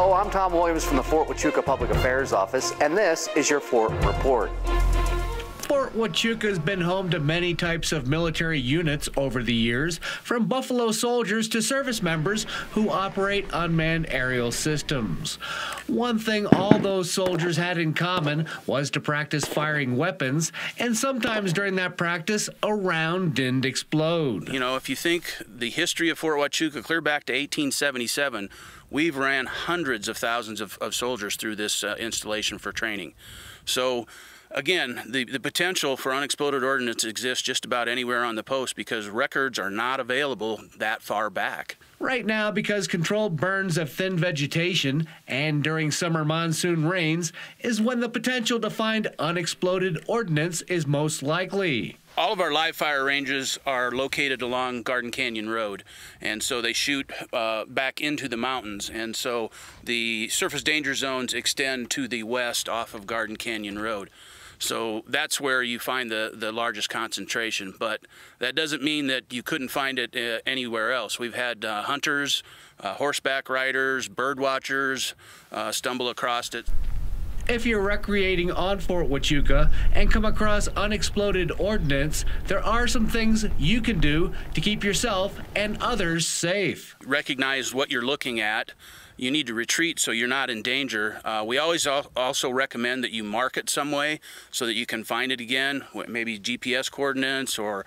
Hello, I'm Tom Williams from the Fort Huachuca Public Affairs Office, and this is your Fort Report. Fort Huachuca has been home to many types of military units over the years, from Buffalo soldiers to service members who operate unmanned aerial systems. One thing all those soldiers had in common was to practice firing weapons, and sometimes during that practice, a round didn't explode. You know, if you think the history of Fort Huachuca clear back to 1877, we've ran hundreds of thousands of soldiers through this installation for training. So again, the potential for unexploded ordnance exists just about anywhere on the post because records are not available that far back. Right now, because controlled burns of thin vegetation and during summer monsoon rains is when the potential to find unexploded ordnance is most likely. All of our live fire ranges are located along Garden Canyon Road, and so they shoot back into the mountains, and so the surface danger zones extend to the west off of Garden Canyon Road. So that's where you find the largest concentration, but that doesn't mean that you couldn't find it anywhere else. We've had hunters, horseback riders, bird watchers stumble across it. If you're recreating on Fort Huachuca and come across unexploded ordnance, there are some things you can do to keep yourself and others safe. Recognize what you're looking at. You need to retreat so you're not in danger. We always also recommend that you mark it some way so that you can find it again, maybe GPS coordinates, or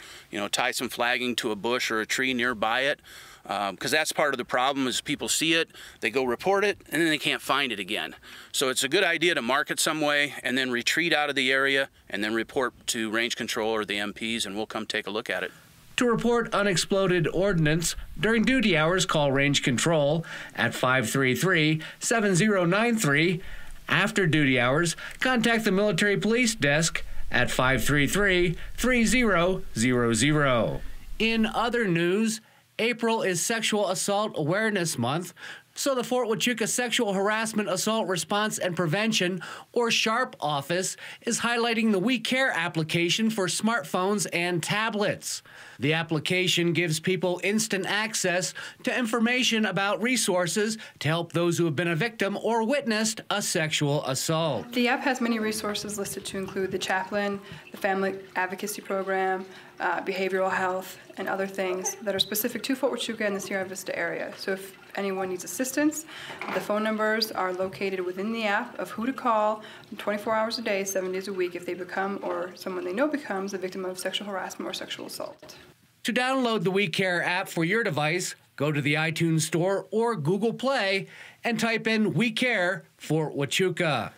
tie some flagging to a bush or a tree nearby it. Because that's part of the problem is people see it, they go report it, and then they can't find it again. So it's a good idea to mark it some way and then retreat out of the area and then report to range control or the MPs, and we'll come take a look at it. To report unexploded ordnance during duty hours, call range control at 533-7093. After duty hours, contact the military police desk at 533-3000. In other news, April is Sexual Assault Awareness Month, so the Fort Huachuca Sexual Harassment Assault Response and Prevention, or SHARP office, is highlighting the We Care application for smartphones and tablets. The application gives people instant access to information about resources to help those who have been a victim or witnessed a sexual assault. The app has many resources listed to include the chaplain, the family advocacy program, behavioral health, and other things that are specific to Fort Huachuca and the Sierra Vista area. So if anyone needs assistance, the phone numbers are located within the app of who to call 24 hours a day, 7 days a week if they become or someone they know becomes a victim of sexual harassment or sexual assault. To download the We Care app for your device, go to the iTunes Store or Google Play and type in We Care Fort Huachuca.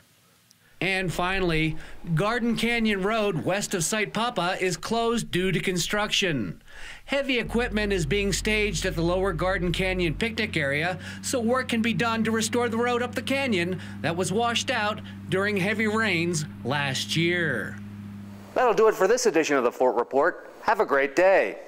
And finally, Garden Canyon Road west of Site Papa is closed due to construction. Heavy equipment is being staged at the lower Garden Canyon picnic area, so work can be done to restore the road up the canyon that was washed out during heavy rains last year. That'll do it for this edition of the Fort Report. Have a great day.